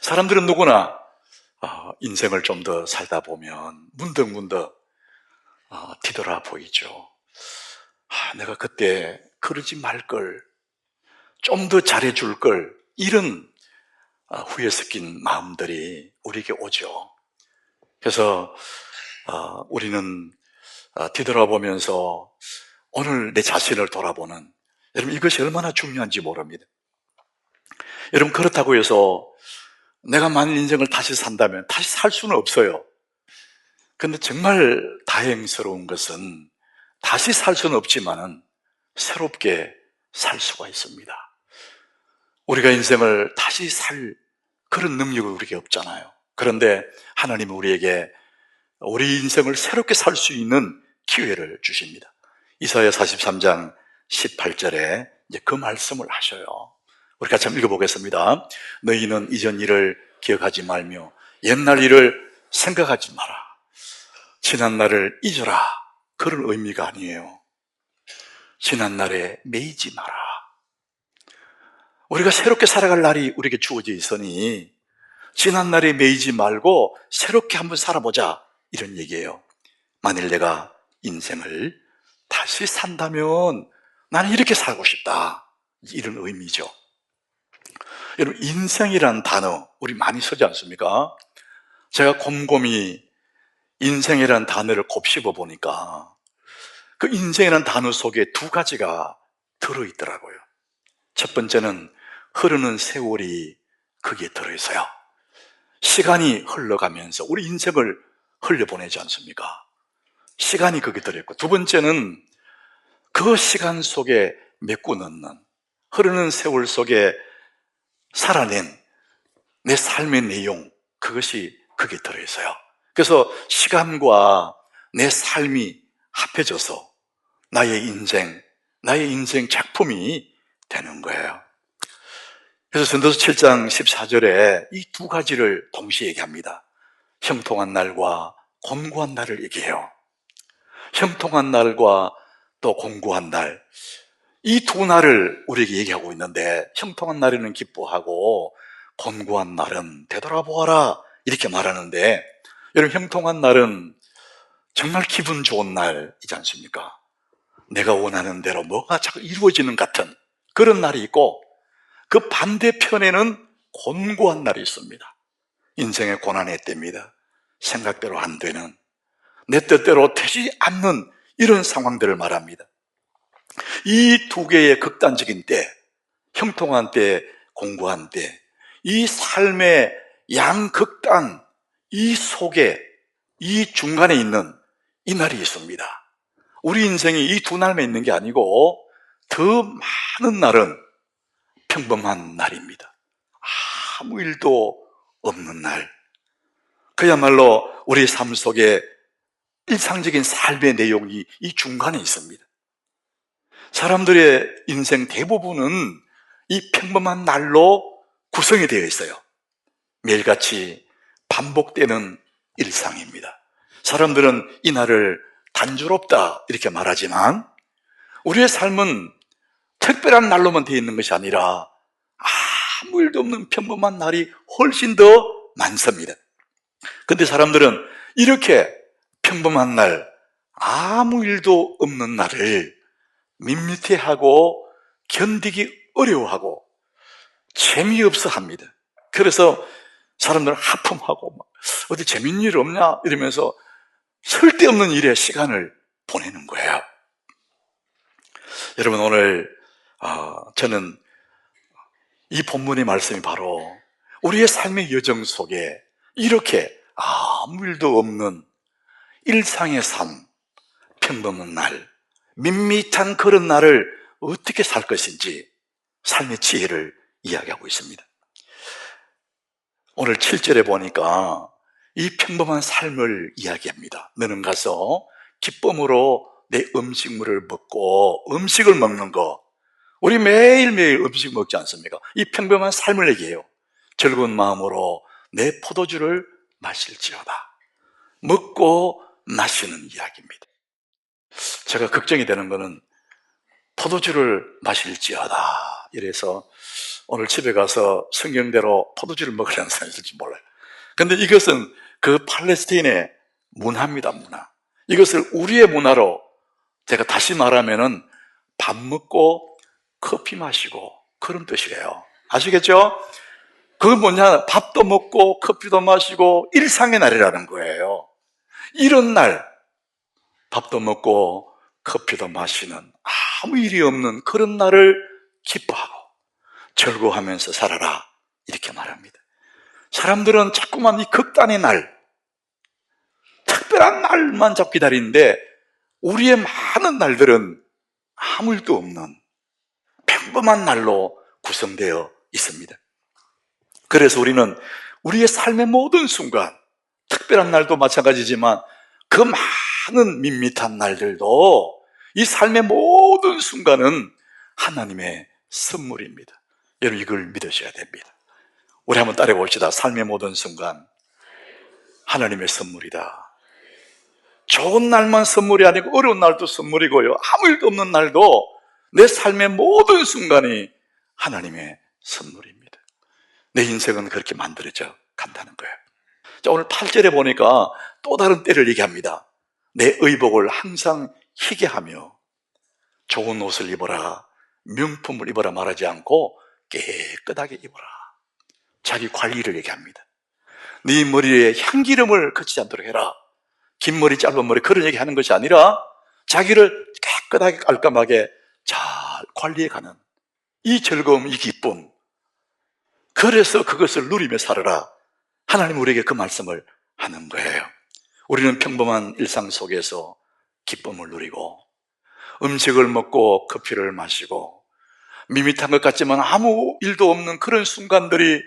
사람들은 누구나 인생을 좀 더 살다 보면 문득문득 뒤돌아 보이죠. 내가 그때 그러지 말걸, 좀 더 잘해줄 걸, 이런 후회 섞인 마음들이 우리에게 오죠. 그래서 우리는 뒤돌아보면서 오늘 내 자신을 돌아보는, 여러분, 이것이 얼마나 중요한지 모릅니다. 여러분, 그렇다고 해서 내가 만일 인생을 다시 산다면 다시 살 수는 없어요. 근데 정말 다행스러운 것은 다시 살 수는 없지만은 새롭게 살 수가 있습니다. 우리가 인생을 다시 살 그런 능력은 우리에게 없잖아요. 그런데 하나님은 우리에게 우리 인생을 새롭게 살 수 있는 기회를 주십니다. 이사야 43장 18절에 이제 그 말씀을 하셔요. 우리 같이 한번 읽어보겠습니다. 너희는 이전 일을 기억하지 말며 옛날 일을 생각하지 마라. 지난 날을 잊어라. 그런 의미가 아니에요. 지난 날에 매이지 마라. 우리가 새롭게 살아갈 날이 우리에게 주어져 있으니 지난 날에 매이지 말고 새롭게 한번 살아보자, 이런 얘기예요. 만일 내가 인생을 다시 산다면 나는 이렇게 살고 싶다, 이런 의미죠. 여러분, 인생이란 단어 우리 많이 쓰지 않습니까? 제가 곰곰이 인생이란 단어를 곱씹어 보니까 그 인생이란 단어 속에 두 가지가 들어있더라고요. 첫 번째는 흐르는 세월이 거기에 들어있어요. 시간이 흘러가면서 우리 인생을 흘려보내지 않습니까? 시간이 거기에 들어있고, 두 번째는 그 시간 속에 메꿔 넣는, 흐르는 세월 속에 살아낸 내 삶의 내용, 그것이 거기에 들어있어요. 그래서 시간과 내 삶이 합해져서 나의 인생 작품이 되는 거예요. 그래서 전도서 7장 14절에 이 두 가지를 동시에 얘기합니다. 형통한 날과 곤고한 날을 얘기해요. 형통한 날과 또 곤고한 날, 이 두 날을 우리에게 얘기하고 있는데, 형통한 날에는 기뻐하고 곤고한 날은 되돌아보아라, 이렇게 말하는데, 여러분, 형통한 날은 정말 기분 좋은 날이지 않습니까? 내가 원하는 대로 뭐가 자꾸 이루어지는 같은 그런 날이 있고, 그 반대편에는 곤고한 날이 있습니다. 인생의 고난의 때입니다. 생각대로 안 되는, 내 뜻대로 되지 않는 이런 상황들을 말합니다. 이 두 개의 극단적인 때, 형통한 때, 곤고한 때, 이 삶의 양극단, 이 속에, 이 중간에 있는 이 날이 있습니다. 우리 인생이 이 두 날만 있는 게 아니고 더 많은 날은 평범한 날입니다. 아무 일도 없는 날, 그야말로 우리 삶 속에 일상적인 삶의 내용이 이 중간에 있습니다. 사람들의 인생 대부분은 이 평범한 날로 구성이 되어 있어요. 매일같이 반복되는 일상입니다. 사람들은 이 날을 단조롭다 이렇게 말하지만, 우리의 삶은 특별한 날로만 되어 있는 것이 아니라 아무 일도 없는 평범한 날이 훨씬 더 많습니다. 그런데 사람들은 이렇게 평범한 날, 아무 일도 없는 날을 밋밋해하고 견디기 어려워하고 재미없어 합니다. 그래서 사람들은 하품하고 어디 재밌는 일 없냐 이러면서 쓸데없는 일에 시간을 보내는 거예요. 여러분, 오늘 저는 이 본문의 말씀이 바로 우리의 삶의 여정 속에 이렇게 아무 일도 없는 일상의 삶, 평범한 날, 밋밋한 그런 날을 어떻게 살 것인지 삶의 지혜를 이야기하고 있습니다. 오늘 7절에 보니까 이 평범한 삶을 이야기합니다. 너는 가서 기쁨으로 내 음식물을 먹고, 음식을 먹는 거, 우리 매일매일 음식 먹지 않습니까? 이 평범한 삶을 얘기해요. 즐거운 마음으로 내 포도주를 마실지어다. 먹고 마시는 이야기입니다. 제가 걱정이 되는 거는 포도주를 마실지어다 이래서 오늘 집에 가서 성경대로 포도주를 먹으려는 사람이 있을지 몰라요. 근데 이것은 그 팔레스타인의 문화입니다, 문화. 이것을 우리의 문화로 제가 다시 말하면은 밥 먹고 커피 마시고 그런 뜻이에요. 아시겠죠? 그건 뭐냐? 밥도 먹고 커피도 마시고 일상의 날이라는 거예요. 이런 날, 밥도 먹고 커피도 마시는 아무 일이 없는 그런 날을 기뻐하고 즐거워하면서 살아라, 이렇게 말합니다. 사람들은 자꾸만 이 극단의 날, 특별한 날만 자꾸 기다리는데 우리의 많은 날들은 아무 일도 없는 평범한 날로 구성되어 있습니다. 그래서 우리는 우리의 삶의 모든 순간, 특별한 날도 마찬가지지만 그 많은 밋밋한 날들도 이 삶의 모든 순간은 하나님의 선물입니다. 여러분, 이걸 믿으셔야 됩니다. 우리 한번 따라해 봅시다. 삶의 모든 순간 하나님의 선물이다. 좋은 날만 선물이 아니고 어려운 날도 선물이고요, 아무 일도 없는 날도 내 삶의 모든 순간이 하나님의 선물입니다. 내 인생은 그렇게 만들어져 간다는 거예요. 자, 오늘 8절에 보니까 또 다른 때를 얘기합니다. 내 의복을 항상 희게 하며 좋은 옷을 입어라, 명품을 입어라 말하지 않고 깨끗하게 입어라. 자기 관리를 얘기합니다. 네 머리에 향기름을 거치지 않도록 해라. 긴 머리 짧은 머리 그런 얘기하는 것이 아니라 자기를 깨끗하게 깔끔하게 잘 관리해가는 이 즐거움, 이 기쁨, 그래서 그것을 누리며 살아라. 하나님 우리에게 그 말씀을 하는 거예요. 우리는 평범한 일상 속에서 기쁨을 누리고 음식을 먹고 커피를 마시고 밋밋한 것 같지만 아무 일도 없는 그런 순간들이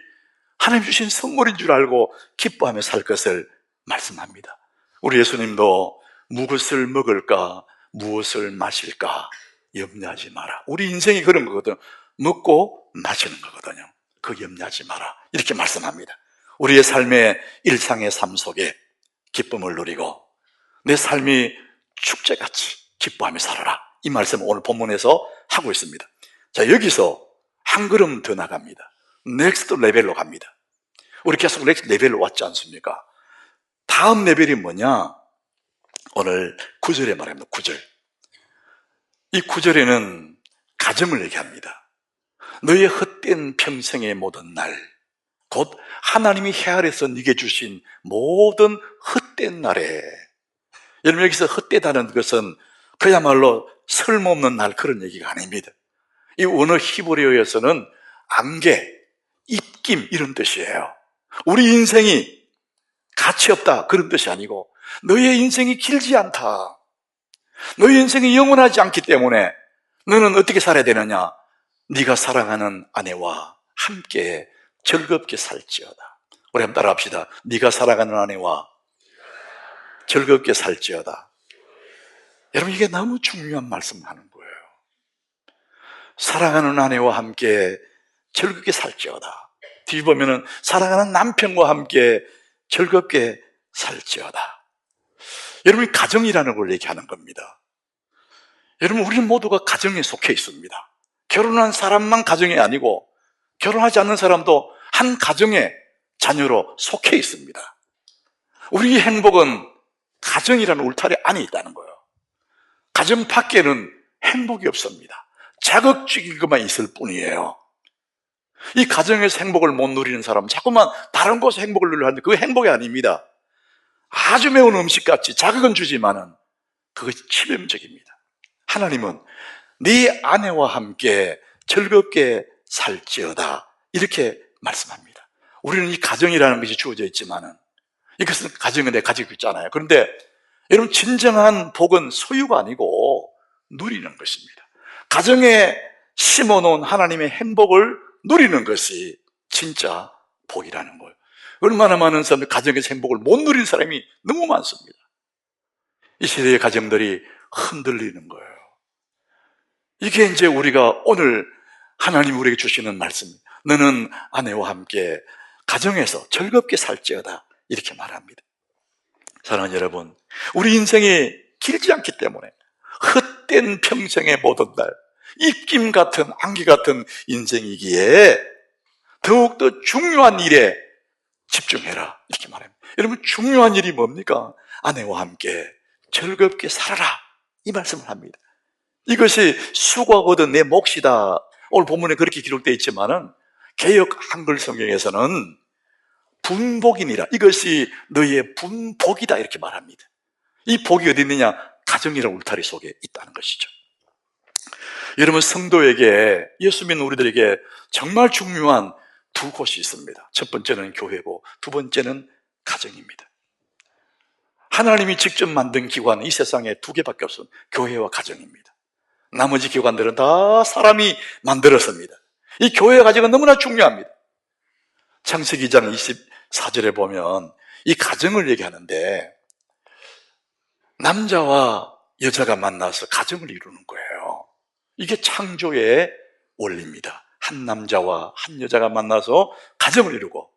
하나님 주신 선물인 줄 알고 기뻐하며 살 것을 말씀합니다. 우리 예수님도 무엇을 먹을까, 무엇을 마실까 염려하지 마라. 우리 인생이 그런 거거든요. 먹고 마시는 거거든요. 그 염려하지 마라, 이렇게 말씀합니다. 우리의 삶의 일상의 삶 속에 기쁨을 누리고 내 삶이 축제같이 기뻐하며 살아라, 이 말씀을 오늘 본문에서 하고 있습니다. 자, 여기서 한 걸음 더 나갑니다. 넥스트 레벨로 갑니다. 우리 계속 넥스트 레벨로 왔지 않습니까? 다음 레벨이 뭐냐? 오늘 9절에 말합니다. 9절. 이 9절에는 가정을 얘기합니다. 너의 헛된 평생의 모든 날, 곧 하나님이 헤아려서 네게 주신 모든 헛된 날에, 여러분 여기서 헛되다는 것은 그야말로 쓸모없는 날, 그런 얘기가 아닙니다. 이 원어 히브리어에서는 안개, 입김, 이런 뜻이에요. 우리 인생이 가치 없다, 그런 뜻이 아니고 너의 인생이 길지 않다, 너의 인생이 영원하지 않기 때문에 너는 어떻게 살아야 되느냐? 네가 사랑하는 아내와 함께 즐겁게 살지어다. 우리 한번 따라합시다. 네가 사랑하는 아내와 즐겁게 살지어다. 여러분, 이게 너무 중요한 말씀을 하는 거예요. 사랑하는 아내와 함께 즐겁게 살지어다. 뒤에 보면은 사랑하는 남편과 함께 즐겁게 살지어다. 여러분, 가정이라는 걸 얘기하는 겁니다. 여러분, 우리는 모두가 가정에 속해 있습니다. 결혼한 사람만 가정이 아니고 결혼하지 않는 사람도 한 가정의 자녀로 속해 있습니다. 우리의 행복은 가정이라는 울타리 안에 있다는 거예요. 가정 밖에는 행복이 없습니다. 자극적인 것만 있을 뿐이에요. 이 가정에서 행복을 못 누리는 사람은 자꾸만 다른 곳에서 행복을 누리려 하는데 그게 행복이 아닙니다. 아주 매운 음식같이 자극은 주지만은 그것이 치명적입니다. 하나님은 네 아내와 함께 즐겁게 살지어다, 이렇게 말씀합니다. 우리는 이 가정이라는 것이 주어져 있지만은 이것은 가정은 내 가지고 있잖아요. 그런데 여러분, 진정한 복은 소유가 아니고 누리는 것입니다. 가정에 심어놓은 하나님의 행복을 누리는 것이 진짜 복이라는 거예요. 얼마나 많은 사람들이 가정에서 행복을 못 누리는 사람이 너무 많습니다. 이 시대의 가정들이 흔들리는 거예요. 이게 이제 우리가 오늘 하나님 우리에게 주시는 말씀입니다. 너는 아내와 함께 가정에서 즐겁게 살지어다, 이렇게 말합니다. 사랑하는 여러분, 우리 인생이 길지 않기 때문에 헛된 평생의 모든 날, 입김 같은 안개 같은 인생이기에 더욱더 중요한 일에 집중해라, 이렇게 말합니다. 여러분, 중요한 일이 뭡니까? 아내와 함께 즐겁게 살아라, 이 말씀을 합니다. 이것이 수고하거든 내 몫이다. 오늘 본문에 그렇게 기록되어 있지만은 개역 한글 성경에서는 분복이니라, 이것이 너희의 분복이다, 이렇게 말합니다. 이 복이 어디 있느냐? 가정이라는 울타리 속에 있다는 것이죠. 여러분, 성도에게, 예수 믿는 우리들에게 정말 중요한 두 곳이 있습니다. 첫 번째는 교회고 두 번째는 가정입니다. 하나님이 직접 만든 기관은 이 세상에 두 개밖에 없습니다. 교회와 가정입니다. 나머지 기관들은 다 사람이 만들었습니다. 이 교회와 가정은 너무나 중요합니다. 창세기 2장 24절에 보면 이 가정을 얘기하는데, 남자와 여자가 만나서 가정을 이루는 거예요. 이게 창조의 원리입니다. 한 남자와 한 여자가 만나서 가정을 이루고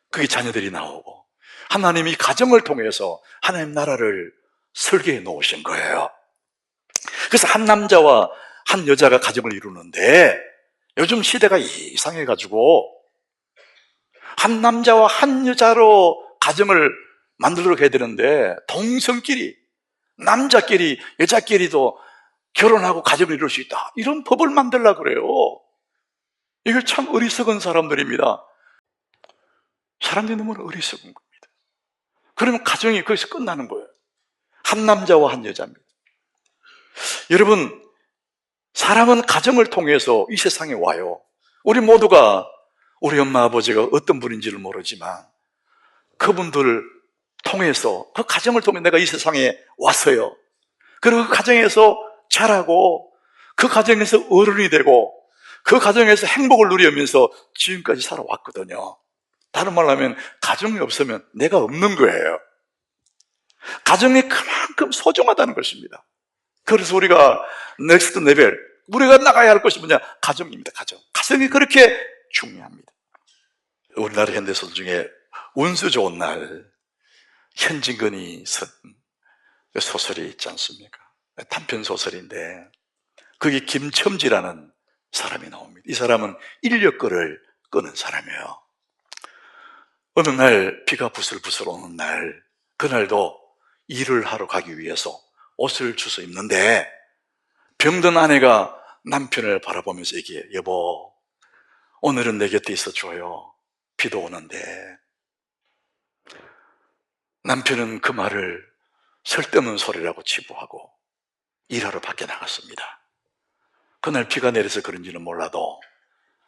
그게 자녀들이 나오고, 하나님이 가정을 통해서 하나님 나라를 설계해 놓으신 거예요. 그래서 한 남자와 한 여자가 가정을 이루는데, 요즘 시대가 이상해가지고 한 남자와 한 여자로 가정을 만들도록 해야 되는데, 동성끼리, 남자끼리 여자끼리도 결혼하고 가정을 이룰 수 있다, 이런 법을 만들려고 그래요. 이거 참 어리석은 사람들입니다. 사람들이 너무 어리석은 겁니다. 그러면 가정이 거기서 끝나는 거예요. 한 남자와 한 여자입니다. 여러분, 사람은 가정을 통해서 이 세상에 와요. 우리 모두가, 우리 엄마 아버지가 어떤 분인지를 모르지만 그분들을 통해서, 그 가정을 통해 내가 이 세상에 왔어요. 그리고 그 가정에서 자라고, 그 가정에서 어른이 되고, 그 가정에서 행복을 누리면서 지금까지 살아왔거든요. 다른 말로 하면 가정이 없으면 내가 없는 거예요. 가정이 그만큼 소중하다는 것입니다. 그래서 우리가 넥스트 레벨, 우리가 나가야 할 것이 뭐냐? 가정입니다. 가정이 그렇게 중요합니다. 우리나라 현대소설 중에 운수 좋은 날, 현진건이 쓴 소설이 있지 않습니까? 단편 소설인데 거기 김첨지라는 사람이 나옵니다. 이 사람은 인력거를 끄는 사람이에요. 어느 날 비가 부슬부슬 오는 날, 그날도 일을 하러 가기 위해서 옷을 주워 입는데, 병든 아내가 남편을 바라보면서 얘기해요. 여보, 오늘은 내 곁에 있어줘요. 비도 오는데. 남편은 그 말을 쓸데없는 소리라고 치부하고 일하러 밖에 나갔습니다. 그날 비가 내려서 그런지는 몰라도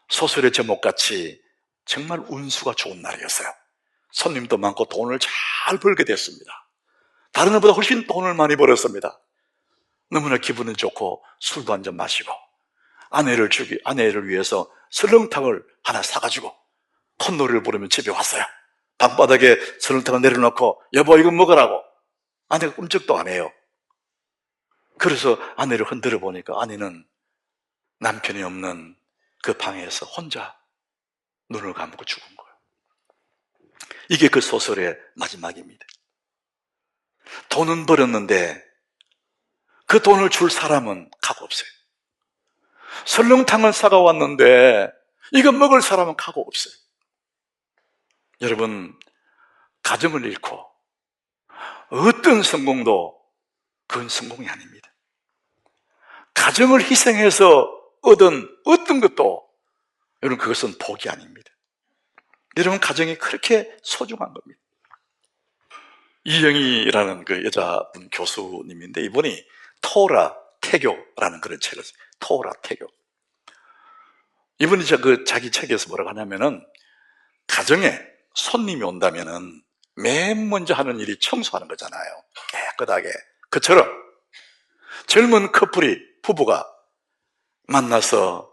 소설의 제목같이 정말 운수가 좋은 날이었어요. 손님도 많고 돈을 잘 벌게 됐습니다. 다른 것보다 훨씬 돈을 많이 벌었습니다. 너무나 기분은 좋고 술도 한잔 마시고, 아내를 위해서 설렁탕을 하나 사가지고 콧노래를 부르면 집에 왔어요. 방바닥에 설렁탕을 내려놓고 여보 이거 먹으라고. 아내가 끔찍도 안 해요. 그래서 아내를 흔들어 보니까 아내는 남편이 없는 그 방에서 혼자 눈을 감고 죽은 거예요. 이게 그 소설의 마지막입니다. 돈은 벌었는데 그 돈을 줄 사람은 가고 없어요. 설렁탕을 사가 왔는데 이거 먹을 사람은 가고 없어요. 여러분, 가정을 잃고 어떤 성공도 그건 성공이 아닙니다. 가정을 희생해서 얻은 어떤 것도 여러분 그것은 복이 아닙니다. 여러분, 가정이 그렇게 소중한 겁니다. 이영희라는 그 여자분 교수님인데, 이분이 토라 태교라는 그런 책을 써요. 토라 태교. 이분이 자기 책에서 뭐라고 하냐면은, 가정에 손님이 온다면은 맨 먼저 하는 일이 청소하는 거잖아요. 깨끗하게. 그처럼 젊은 부부가 만나서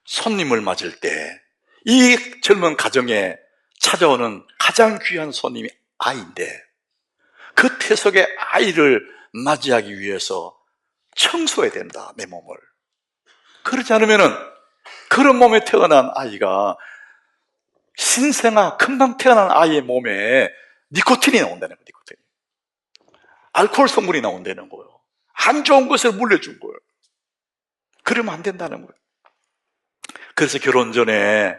손님을 맞을 때 이 젊은 가정에 찾아오는 가장 귀한 손님이 아이인데, 그 태석의 아이를 맞이하기 위해서 청소해야 된다, 내 몸을. 그렇지 않으면은 그런 몸에 태어난 아이가, 신생아 금방 태어난 아이의 몸에 니코틴이 나온다는 거예요. 니코틴, 알코올 성분이 나온다는 거예요. 안 좋은 것을 물려준 거예요. 그러면 안 된다는 거예요. 그래서 결혼 전에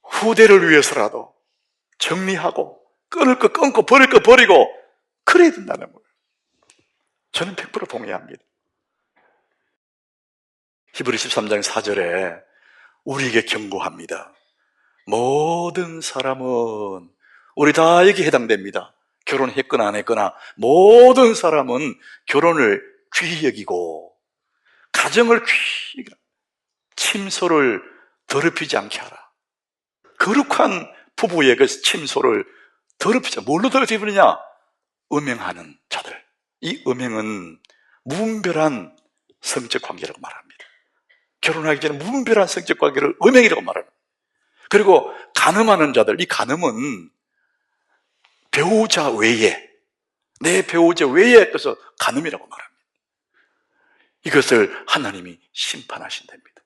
후대를 위해서라도 정리하고 끊을 거 끊고 버릴 거 버리고 그래야 된다는 거예요. 저는 100% 동의합니다. 히브리 13장 4절에 우리에게 경고합니다. 모든 사람은, 우리 다 여기 해당됩니다. 결혼했거나 안 했거나 모든 사람은 결혼을 귀히 여기고 가정을 귀히, 침소를 더럽히지 않게 하라. 거룩한 부부의 그 침소를 더럽히자. 뭘로 더럽히느냐? 음행하는 자들. 이 음행은 무분별한 성적 관계라고 말합니다. 결혼하기 전에 무분별한 성적 관계를 음행이라고 말합니다. 그리고 간음하는 자들, 이 간음은 배우자 외에, 내 배우자 외에 그래서 간음이라고 말합니다. 이것을 하나님이 심판하신답니다.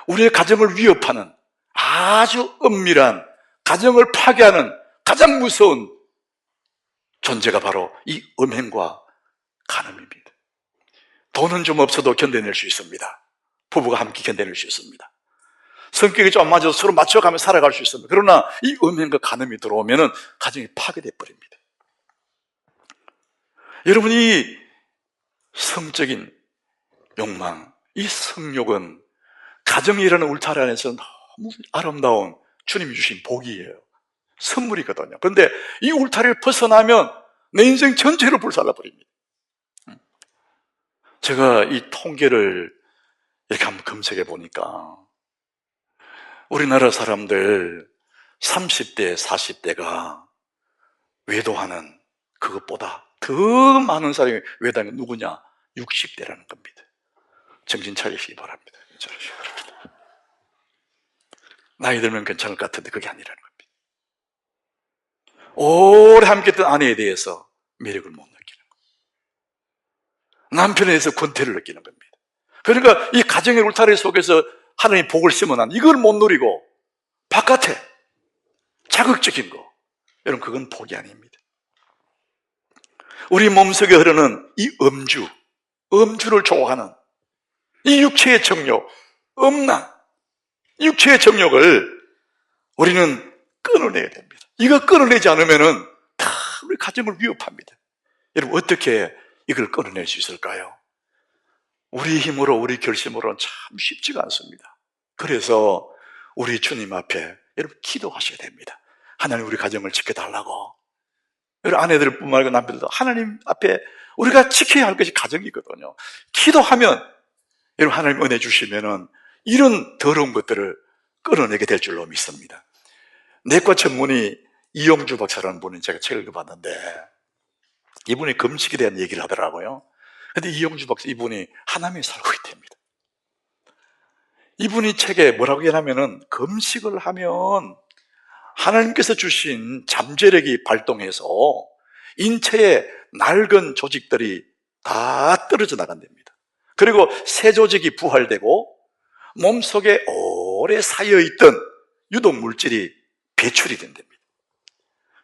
우리의 가정을 위협하는 아주 은밀한, 가정을 파괴하는 가장 무서운 존재가 바로 이 음행과 간음입니다. 돈은 좀 없어도 견뎌낼 수 있습니다. 부부가 함께 견뎌낼 수 있습니다. 성격이 좀 안 맞아서 서로 맞춰가며 살아갈 수 있습니다. 그러나 이 음행과 간음이 들어오면 가정이 파괴돼 버립니다. 여러분이 성적인 욕망, 이 성욕은 가정이라는 울타리 안에서 너무 아름다운 주님이 주신 복이에요. 선물이거든요. 그런데 이 울타리를 벗어나면 내 인생 전체를 불살라버립니다. 제가 이 통계를 이렇게 한번 검색해 보니까 우리나라 사람들 30대, 40대가 외도하는 그것보다 더 많은 사람이 외도하는 게 누구냐? 60대라는 겁니다. 정신 차리시기 바랍니다. 나이 들면 괜찮을 것 같은데 그게 아니라는 겁니다. 오래 함께했던 아내에 대해서 매력을 못 느끼는 겁니다. 남편에 대해서 권태를 느끼는 겁니다. 그러니까 이 가정의 울타리 속에서 하나님의 복을 심어놨는 이걸 못 누리고 바깥에 자극적인 거, 여러분 그건 복이 아닙니다. 우리 몸속에 흐르는 이 음주를 좋아하는 이 육체의 정욕, 음란, 육체의 정욕을 우리는 끊어내야 됩니다. 이거 끊어내지 않으면은 다 우리 가정을 위협합니다. 여러분 어떻게 이걸 끊어낼 수 있을까요? 우리 힘으로, 우리 결심으로는 참 쉽지가 않습니다. 그래서 우리 주님 앞에 여러분 기도하셔야 됩니다. 하나님 우리 가정을 지켜달라고. 여러분 아내들뿐만 아니라 남편들도 하나님 앞에 우리가 지켜야 할 것이 가정이거든요. 기도하면 여러분 하나님 은혜 주시면은 이런 더러운 것들을 끌어내게 될 줄로 믿습니다. 내과 전문의 이용주 박사라는 분이 제가 책을 읽어봤는데 이분이 금식에 대한 얘기를 하더라고요. 근데 이용주 박사 이분이 하남에 살고 있답니다. 이분이 책에 뭐라고 얘기하냐면은 금식을 하면 하나님께서 주신 잠재력이 발동해서 인체의 낡은 조직들이 다 떨어져 나간답니다. 그리고 새 조직이 부활되고 몸속에 오래 쌓여있던 유독 물질이 배출이 된답니다.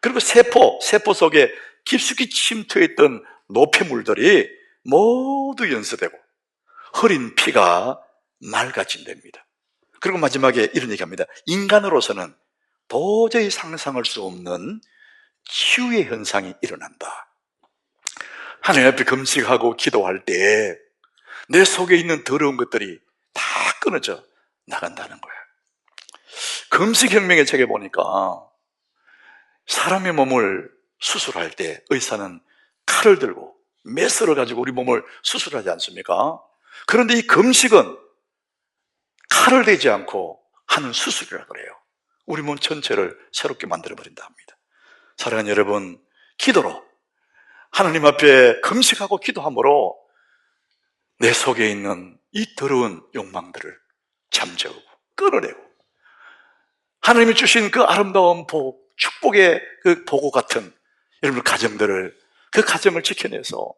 그리고 세포 속에 깊숙이 침투했던 노폐물들이 모두 연소되고 흐린 피가 맑아진답니다. 그리고 마지막에 이런 얘기합니다. 인간으로서는 도저히 상상할 수 없는 치유의 현상이 일어난다. 하나님 앞에 금식하고 기도할 때 내 속에 있는 더러운 것들이 다 끊어져 나간다는 거예요. 금식혁명의 책에 보니까 사람의 몸을 수술할 때 의사는 칼을 들고 메스를 가지고 우리 몸을 수술하지 않습니까? 그런데 이 금식은 칼을 대지 않고 하는 수술이라고 그래요. 우리 몸 전체를 새롭게 만들어버린다 합니다. 사랑하는 여러분, 기도로 하나님 앞에 금식하고 기도함으로 내 속에 있는 이 더러운 욕망들을 잠재우고 끌어내고 하나님이 주신 그 아름다운 복, 축복의 그 보고 같은 여러분 가정들을, 그 가정을 지켜내서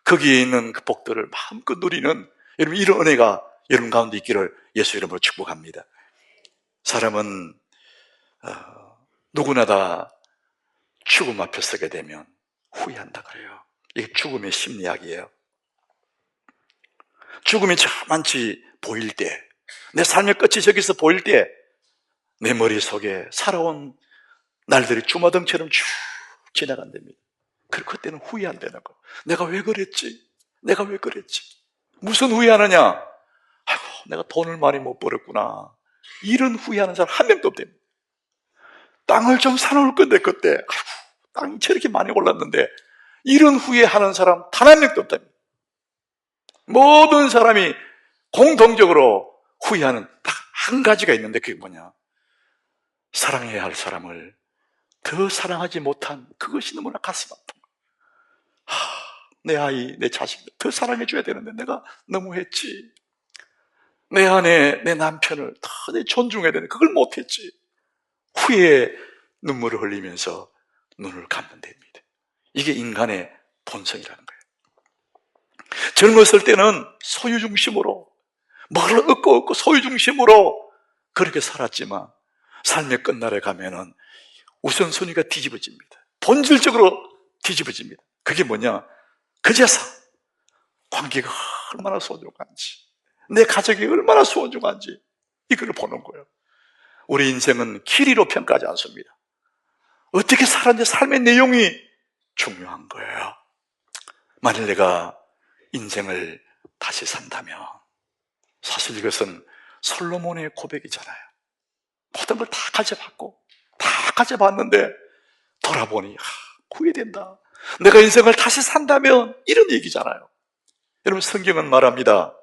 거기에 있는 그 복들을 마음껏 누리는 여러분 이런 은혜가 여러분 가운데 있기를 예수 이름으로 축복합니다. 사람은 누구나 다 죽음 앞에 서게 되면 후회한다 그래요. 이게 죽음의 심리학이에요. 죽음이 저만치 보일 때, 내 삶의 끝이 저기서 보일 때 내 머릿속에 살아온 날들이 주마등처럼 쭉 지나간답니다. 그리고 그때는 후회한다는 거. 내가 왜 그랬지? 내가 왜 그랬지? 무슨 후회하느냐? 아이고, 내가 돈을 많이 못 벌었구나. 이런 후회하는 사람 한 명도 없답니다. 땅을 좀 사놓을 건데 그때 아이고, 땅이 저렇게 많이 올랐는데 이런 후회하는 사람 단 한 명도 없답니다. 모든 사람이 공통적으로 후회하는 딱 한 가지가 있는데 그게 뭐냐? 사랑해야 할 사람을 더 사랑하지 못한 그것이 너무나 가슴 아픈 거예요. 내 아이, 내 자식들 더 사랑해줘야 되는데 내가 너무했지. 내 아내, 내 남편을 더 존중해야 되는데 그걸 못했지. 후회의 눈물을 흘리면서 눈을 감는 데입니다. 이게 인간의 본성이라는 거예요. 젊었을 때는 소유중심으로 뭘 얻고 소유중심으로 그렇게 살았지만 삶의 끝날에 가면은 우선순위가 뒤집어집니다. 본질적으로 뒤집어집니다. 그게 뭐냐? 그제서 관계가 얼마나 소중한지, 내 가족이 얼마나 소중한지 이걸 보는 거예요. 우리 인생은 길이로 평가하지 않습니다. 어떻게 살았는지 삶의 내용이 중요한 거예요. 만일 내가 인생을 다시 산다면, 사실 이것은 솔로몬의 고백이잖아요. 모든 걸 다 가져봤는데 돌아보니 후회된다. 내가 인생을 다시 산다면 이런 얘기잖아요. 여러분, 성경은 말합니다.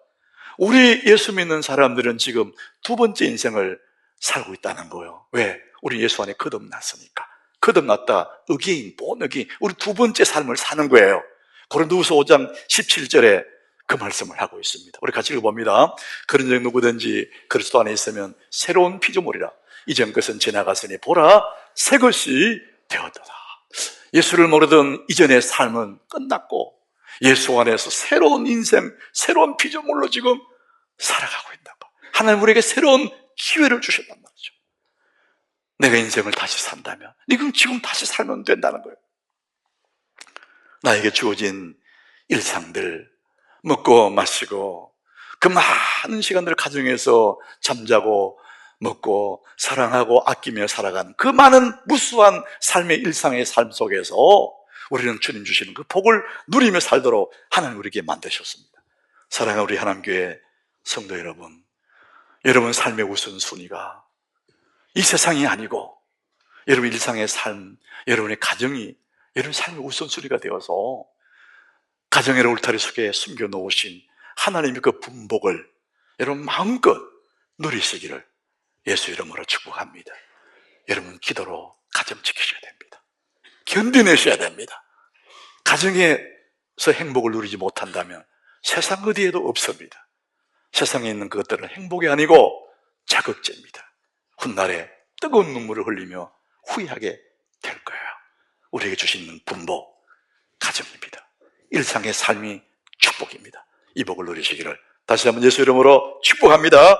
우리 예수 믿는 사람들은 지금 두 번째 인생을 살고 있다는 거예요. 왜? 우리 예수 안에 거듭났으니까. 거듭났다. 어게인, 본 어게인. 우리 두 번째 삶을 사는 거예요. 고린도후서 5장 17절에 그 말씀을 하고 있습니다. 우리 같이 읽어봅니다. 그런즉 누구든지 그리스도 안에 있으면 새로운 피조물이라. 이전 것은 지나갔으니 보라 새 것이 되었도다. 예수를 모르던 이전의 삶은 끝났고 예수 안에서 새로운 인생, 새로운 피조물로 지금 살아가고 있다고. 하나님 우리에게 새로운 기회를 주셨단 말이죠. 내가 인생을 다시 산다면, 이건 지금 다시 살면 된다는 거예요. 나에게 주어진 일상들, 먹고 마시고 그 많은 시간들을 가정에서 잠자고 먹고 사랑하고 아끼며 살아가는 그 많은 무수한 삶의 일상의 삶 속에서 우리는 주님 주시는 그 복을 누리며 살도록 하나님 우리에게 만드셨습니다. 사랑하는 우리 하나님교회 성도 여러분, 여러분 삶의 우선순위가 이 세상이 아니고 여러분 일상의 삶, 여러분의 가정이 여러분 삶의 우선순위가 되어서 가정의 울타리 속에 숨겨놓으신 하나님의 그 분복을 여러분 마음껏 누리시기를 예수 이름으로 축복합니다. 여러분 기도로 가정 지키셔야 됩니다. 견디내셔야 됩니다. 가정에서 행복을 누리지 못한다면 세상 어디에도 없습니다. 세상에 있는 그것들은 행복이 아니고 자극제입니다. 훗날에 뜨거운 눈물을 흘리며 후회하게 될 거예요. 우리에게 주시는 분복, 가정입니다. 일상의 삶이 축복입니다. 이 복을 누리시기를 다시 한번 예수 이름으로 축복합니다.